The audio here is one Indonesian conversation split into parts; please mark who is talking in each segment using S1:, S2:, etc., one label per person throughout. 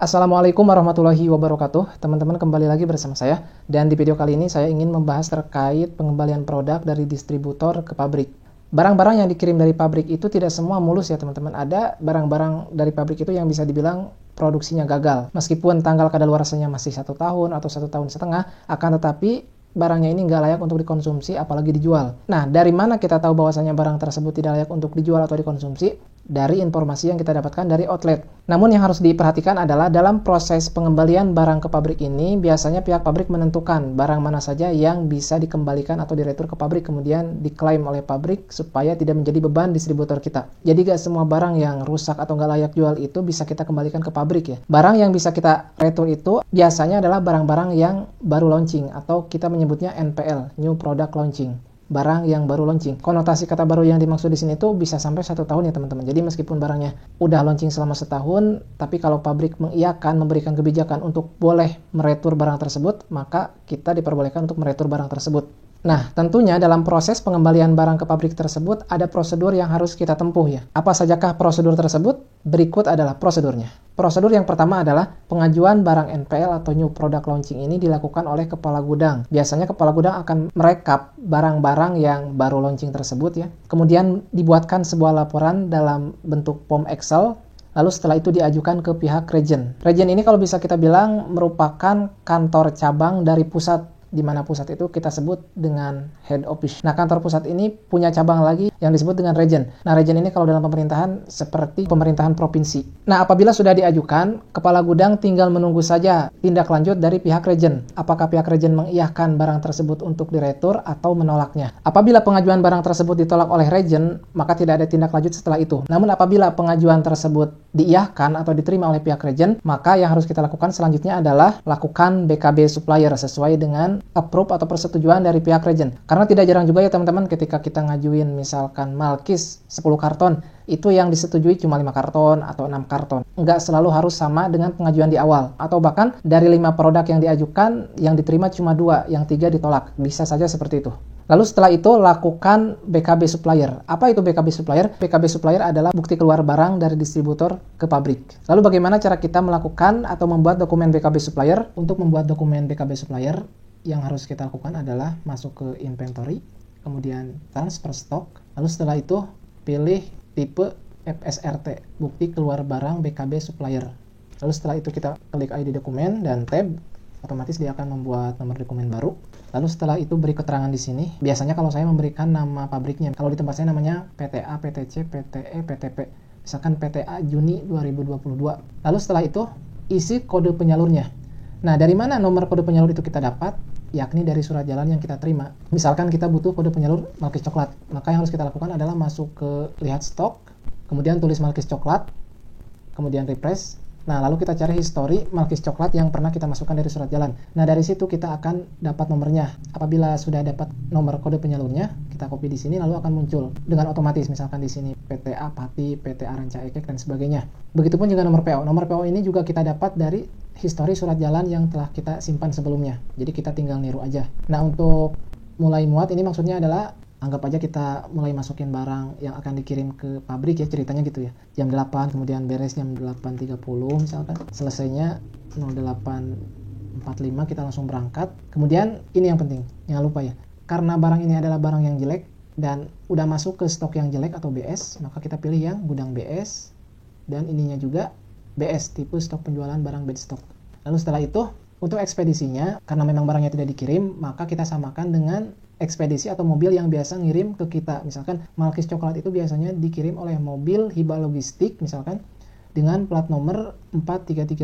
S1: Assalamualaikum warahmatullahi wabarakatuh. Teman-teman, kembali lagi bersama saya. Dan di video kali ini saya ingin membahas terkait pengembalian produk dari distributor ke pabrik. Barang-barang yang dikirim dari pabrik itu tidak semua mulus ya teman-teman. Ada barang-barang dari pabrik itu yang bisa dibilang produksinya gagal. Meskipun tanggal kadaluarsanya masih 1 tahun atau 1,5 tahun, akan tetapi barangnya ini nggak layak untuk dikonsumsi apalagi dijual. Nah, dari mana kita tahu bahwasanya barang tersebut tidak layak untuk dijual atau dikonsumsi? Dari informasi yang kita dapatkan dari outlet. Namun yang harus diperhatikan adalah dalam proses pengembalian barang ke pabrik ini, biasanya pihak pabrik menentukan barang mana saja yang bisa dikembalikan atau diretur ke pabrik kemudian diklaim oleh pabrik supaya tidak menjadi beban distributor kita. Jadi gak semua barang yang rusak atau gak layak jual itu bisa kita kembalikan ke pabrik ya. Barang yang bisa kita retur itu biasanya adalah barang-barang yang baru launching atau kita menyebutnya NPL, New Product Launching. Barang yang baru launching. Konotasi kata baru yang dimaksud di sini tuh bisa sampai 1 tahun ya teman-teman. Jadi meskipun barangnya udah launching selama 1 tahun, tapi kalau pabrik mengiyakan, memberikan kebijakan untuk boleh meretur barang tersebut, maka kita diperbolehkan untuk meretur barang tersebut. Nah, tentunya dalam proses pengembalian barang ke pabrik tersebut ada prosedur yang harus kita tempuh ya. Apa sajakah prosedur tersebut? Berikut adalah prosedurnya. Prosedur yang pertama adalah pengajuan barang NPL atau New Product Launching ini dilakukan oleh kepala gudang. Biasanya kepala gudang akan merekap barang-barang yang baru launching tersebut ya. Kemudian dibuatkan sebuah laporan dalam bentuk form Excel. Lalu setelah itu diajukan ke pihak region. Region ini kalau bisa kita bilang merupakan kantor cabang dari pusat, di mana pusat itu kita sebut dengan head office. Nah, kantor pusat ini punya cabang lagi yang disebut dengan region. Nah, region ini kalau dalam pemerintahan seperti pemerintahan provinsi. Nah, apabila sudah diajukan, kepala gudang tinggal menunggu saja tindak lanjut dari pihak region. Apakah pihak region mengiyakan barang tersebut untuk diretur atau menolaknya. Apabila pengajuan barang tersebut ditolak oleh region, maka tidak ada tindak lanjut setelah itu. Namun apabila pengajuan tersebut diiyahkan atau diterima oleh pihak region, maka yang harus kita lakukan selanjutnya adalah lakukan BKB supplier sesuai dengan approve atau persetujuan dari pihak region. Karena tidak jarang juga ya teman-teman ketika kita ngajuin misalkan Malkis 10 karton, itu yang disetujui cuma 5 karton atau 6 karton. Nggak selalu harus sama dengan pengajuan di awal. Atau bahkan dari 5 produk yang diajukan, yang diterima cuma 2, yang 3 ditolak. Bisa saja seperti itu. Lalu setelah itu lakukan BKB supplier. Apa itu BKB supplier? BKB supplier adalah bukti keluar barang dari distributor ke pabrik. Lalu bagaimana cara kita melakukan atau membuat dokumen BKB supplier? Untuk membuat dokumen BKB supplier, yang harus kita lakukan adalah masuk ke inventory, kemudian transfer stock, lalu setelah itu pilih tipe FSRT, bukti keluar barang BKB supplier. Lalu setelah itu kita klik ID dokumen dan tab, otomatis dia akan membuat nomor dokumen baru. Lalu setelah itu beri keterangan di sini. Biasanya kalau saya memberikan nama pabriknya, kalau di tempat saya namanya PTA, PTC, PTE, PTP. Misalkan PTA Juni 2022. Lalu setelah itu isi kode penyalurnya. Nah, dari mana nomor kode penyalur itu kita dapat? Yakni dari surat jalan yang kita terima. Misalkan kita butuh kode penyalur Malkis coklat, maka yang harus kita lakukan adalah masuk ke lihat stok, kemudian tulis Malkis coklat, kemudian refresh. Nah, lalu kita cari history Malkis coklat yang pernah kita masukkan dari surat jalan. Nah, dari situ kita akan dapat nomornya. Apabila sudah dapat nomor kode penyalurnya, kita copy di sini lalu akan muncul dengan otomatis. Misalkan di sini PTA Pati, PTA Ranca Ekek dan sebagainya. Begitupun juga nomor PO. Nomor PO ini juga kita dapat dari history surat jalan yang telah kita simpan sebelumnya. Jadi kita tinggal niru aja. Nah, untuk mulai muat ini maksudnya adalah anggap aja kita mulai masukin barang yang akan dikirim ke pabrik ya, ceritanya gitu ya. Jam 8, kemudian beres jam 8.30 misalkan. Selesainya 08.45 kita langsung berangkat. Kemudian ini yang penting, jangan lupa ya. Karena barang ini adalah barang yang jelek dan udah masuk ke stok yang jelek atau BS, maka kita pilih yang gudang BS dan ininya juga BS, tipe stok penjualan barang bad stock. Lalu setelah itu untuk ekspedisinya, karena memang barangnya tidak dikirim, maka kita samakan dengan ekspedisi atau mobil yang biasa ngirim ke kita. Misalkan Malkis coklat itu biasanya dikirim oleh mobil Hiba Logistik misalkan dengan plat nomor 4332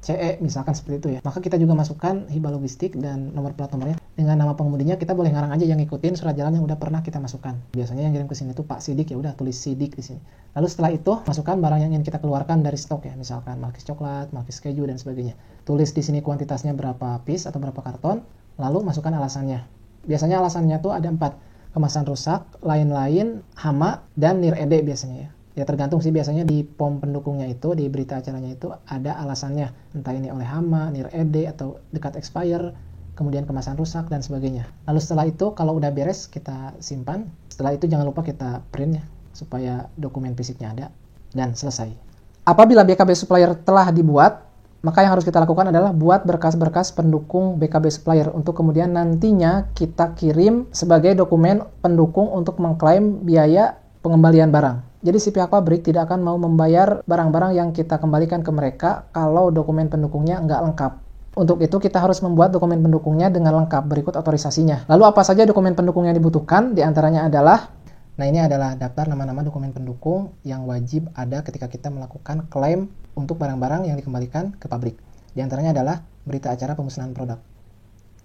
S1: CE misalkan seperti itu ya. Maka kita juga masukkan Hiba Logistik dan nomor plat nomornya. Dengan nama pengemudinya kita boleh ngarang aja yang ngikutin surat jalan yang udah pernah kita masukkan. Biasanya yang kirim ke sini tuh Pak Sidik, ya udah tulis Sidik di sini. Lalu setelah itu masukkan barang yang ingin kita keluarkan dari stok ya, misalkan Malkis coklat, Malkis keju dan sebagainya. Tulis di sini kuantitasnya berapa piece atau berapa karton, lalu masukkan alasannya. Biasanya alasannya tuh ada 4. Kemasan rusak, lain-lain, hama, dan nir-ed biasanya ya. Ya tergantung sih, biasanya di POM pendukungnya itu, di berita acaranya itu ada alasannya. Entah ini oleh hama, nir-ed, atau dekat expire, kemudian kemasan rusak, dan sebagainya. Lalu setelah itu, kalau udah beres, kita simpan. Setelah itu jangan lupa kita print ya, supaya dokumen fisiknya ada, dan selesai. Apabila BKB supplier telah dibuat, Maka yang harus kita lakukan adalah buat berkas-berkas pendukung BKB supplier untuk kemudian nantinya kita kirim sebagai dokumen pendukung untuk mengklaim biaya pengembalian barang. Jadi si pihak pabrik tidak akan mau membayar barang-barang yang kita kembalikan ke mereka kalau dokumen pendukungnya nggak lengkap. Untuk itu kita harus membuat dokumen pendukungnya dengan lengkap berikut otorisasinya. Lalu apa saja dokumen pendukung yang dibutuhkan? Di antaranya adalah, nah ini adalah daftar nama-nama dokumen pendukung yang wajib ada ketika kita melakukan klaim untuk barang-barang yang dikembalikan ke pabrik. Di antaranya adalah berita acara pemusnahan produk.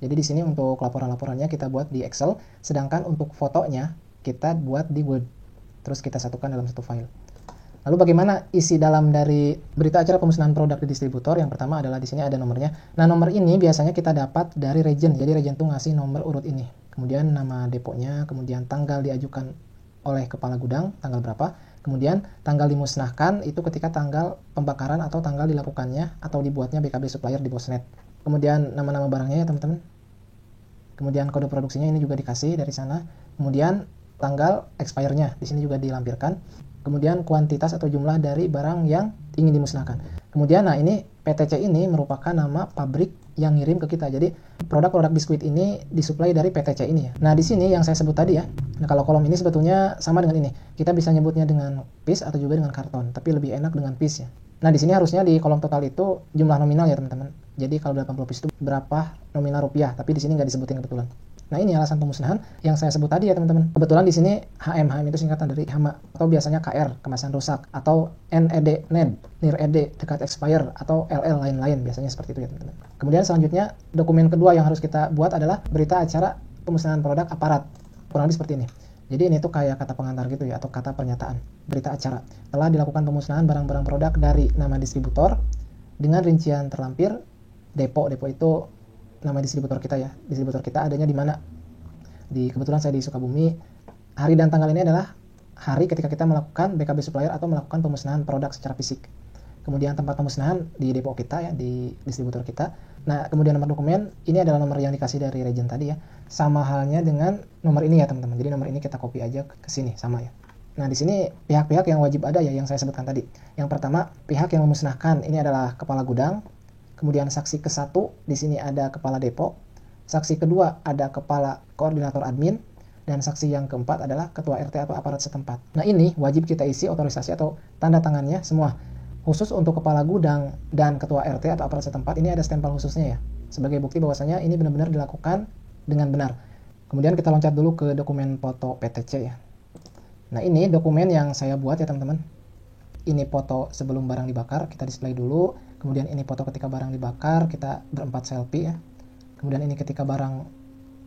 S1: Jadi di sini untuk laporan-laporannya kita buat di Excel, sedangkan untuk fotonya kita buat di Word. Terus kita satukan dalam satu file. Lalu bagaimana isi dalam dari berita acara pemusnahan produk di distributor? Yang pertama adalah di sini ada nomornya. Nah, nomor ini biasanya kita dapat dari region. Jadi region tuh ngasih nomor urut ini. Kemudian nama deponya, kemudian tanggal diajukan oleh kepala gudang, tanggal berapa. Kemudian tanggal dimusnahkan itu ketika tanggal pembakaran atau tanggal dilakukannya atau dibuatnya BKB supplier di Bosnet. Kemudian nama-nama barangnya ya teman-teman. Kemudian kode produksinya ini juga dikasih dari sana. Kemudian tanggal expire-nya di sini juga dilampirkan. Kemudian kuantitas atau jumlah dari barang yang ingin dimusnahkan. Kemudian nah ini PTC ini merupakan nama pabrik yang ngirim ke kita. Jadi produk-produk biskuit ini disuplai dari PTC ini ya. Nah di sini yang saya sebut tadi ya. Nah kalau kolom ini sebetulnya sama dengan ini. Kita bisa nyebutnya dengan piece atau juga dengan karton. Tapi lebih enak dengan piece ya. Nah di sini harusnya di kolom total itu jumlah nominal ya teman-teman. Jadi kalau 80 piece itu berapa nominal rupiah. Tapi di sini nggak disebutin kebetulan. Nah ini alasan pemusnahan yang saya sebut tadi ya teman-teman. Kebetulan di sini HM itu singkatan dari hama atau biasanya KR kemasan rusak atau NED near ED dekat expire atau LL lain-lain biasanya seperti itu ya teman-teman. Kemudian selanjutnya dokumen kedua yang harus kita buat adalah berita acara pemusnahan produk aparat. Kurang lebih seperti ini. Jadi ini tuh kayak kata pengantar gitu ya atau kata pernyataan. Berita acara. Telah dilakukan pemusnahan barang-barang produk dari nama distributor dengan rincian terlampir depo itu nama distributor kita ya. Distributor kita adanya di mana? Kebetulan saya di Sukabumi. Hari dan tanggal ini adalah hari ketika kita melakukan BKB supplier atau melakukan pemusnahan produk secara fisik. Kemudian tempat pemusnahan di depo kita ya, di distributor kita. Nah, kemudian nomor dokumen, ini adalah nomor yang dikasih dari region tadi ya. Sama halnya dengan nomor ini ya teman-teman. Jadi nomor ini kita copy aja ke sini, sama ya. Nah, di sini pihak-pihak yang wajib ada ya, yang saya sebutkan tadi. Yang pertama, pihak yang memusnahkan, ini adalah kepala gudang. Kemudian saksi ke-1, di sini ada kepala depo. Saksi kedua ada kepala koordinator admin. Dan saksi yang keempat adalah ketua RT atau aparat setempat. Nah, ini wajib kita isi otorisasi atau tanda tangannya semua. Khusus untuk kepala gudang dan ketua RT atau aparat setempat, ini ada stempel khususnya ya. Sebagai bukti bahwasanya ini benar-benar dilakukan dengan benar. Kemudian kita loncat dulu ke dokumen foto PTC ya. Nah, ini dokumen yang saya buat ya teman-teman. Ini foto sebelum barang dibakar, kita display dulu. Kemudian ini foto ketika barang dibakar, kita berempat selfie ya. Kemudian ini ketika barang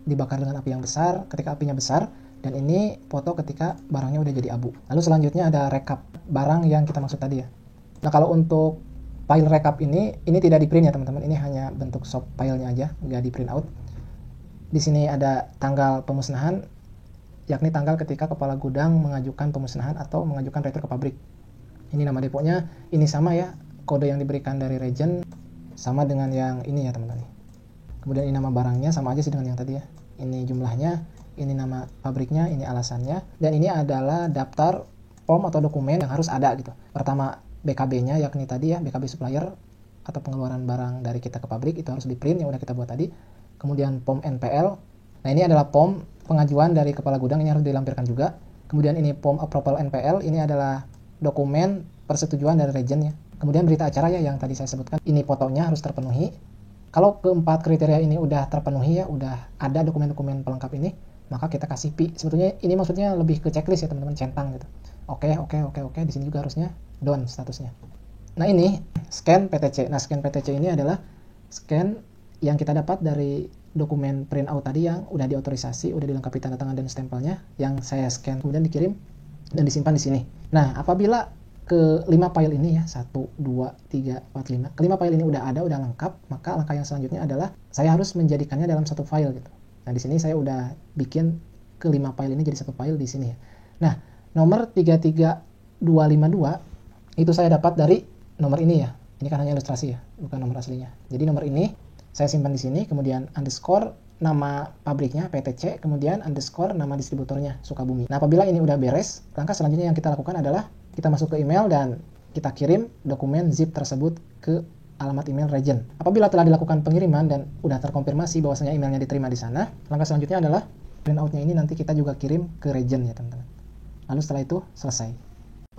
S1: dibakar dengan api yang besar, ketika apinya besar. Dan ini foto ketika barangnya udah jadi abu. Lalu selanjutnya ada rekap barang yang kita maksud tadi ya. Nah kalau untuk file rekap ini tidak di print ya teman-teman. Ini hanya bentuk soft filenya aja, nggak di print out. Di sini ada tanggal pemusnahan, yakni tanggal ketika kepala gudang mengajukan pemusnahan atau mengajukan retur ke pabrik. Ini nama deponya, ini sama ya, kode yang diberikan dari region sama dengan yang ini ya teman-teman. Kemudian ini nama barangnya sama aja sih dengan yang tadi ya. Ini jumlahnya, ini nama pabriknya, ini alasannya, dan ini adalah daftar form atau dokumen yang harus ada gitu. Pertama BKB-nya yakni tadi ya, BKB supplier atau pengeluaran barang dari kita ke pabrik itu harus di print yang udah kita buat tadi. Kemudian POM NPL. Nah, ini adalah POM pengajuan dari kepala gudang, ini harus dilampirkan juga. Kemudian ini POM approval NPL, ini adalah dokumen persetujuan dari region ya. Kemudian berita acara ya yang tadi saya sebutkan, ini fotonya harus terpenuhi. Kalau keempat kriteria ini udah terpenuhi ya, udah ada dokumen-dokumen pelengkap ini, maka kita kasih P. Sebetulnya ini maksudnya lebih ke checklist ya teman-teman, centang gitu. Oke. Di sini juga harusnya done statusnya. Nah ini scan PTC. Nah scan PTC ini adalah scan yang kita dapat dari dokumen print out tadi yang udah diotorisasi, udah dilengkapi tanda tangan dan stempelnya, yang saya scan kemudian dikirim dan disimpan di sini. Nah apabila ke 5 file ini ya, 1, 2, 3, 4, 5. Kelima file ini udah ada, udah lengkap, maka langkah yang selanjutnya adalah saya harus menjadikannya dalam satu file gitu. Nah di sini saya udah bikin ke 5 file ini jadi satu file di sini ya. Nah nomor 33252 itu saya dapat dari nomor ini ya. Ini kan hanya ilustrasi ya, bukan nomor aslinya. Jadi nomor ini saya simpan di sini, kemudian underscore nama pabriknya PTC, kemudian underscore nama distributornya Sukabumi. Nah apabila ini udah beres, langkah selanjutnya yang kita lakukan adalah kita masuk ke email dan kita kirim dokumen zip tersebut ke alamat email region. Apabila telah dilakukan pengiriman dan udah terkonfirmasi bahwasanya emailnya diterima di sana, langkah selanjutnya adalah print outnya ini nanti kita juga kirim ke region ya teman-teman. Lalu setelah itu selesai.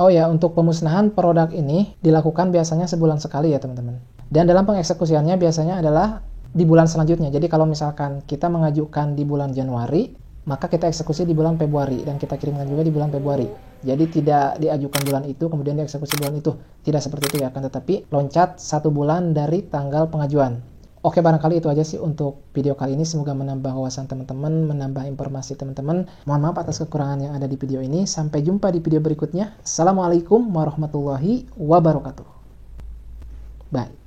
S1: Oh ya, untuk pemusnahan produk ini dilakukan biasanya sebulan sekali ya teman-teman. Dan dalam pengeksekusiannya biasanya adalah di bulan selanjutnya. Jadi kalau misalkan kita mengajukan di bulan Januari, maka kita eksekusi di bulan Februari dan kita kirimkan juga di bulan Februari. Jadi tidak diajukan bulan itu kemudian dieksekusi bulan itu. Tidak seperti itu ya, akan tetapi loncat 1 bulan dari tanggal pengajuan. Oke, barangkali itu aja sih untuk video kali ini. Semoga menambah wawasan teman-teman, menambah informasi teman-teman. Mohon maaf atas kekurangan yang ada di video ini. Sampai jumpa di video berikutnya. Assalamualaikum warahmatullahi wabarakatuh. Bye.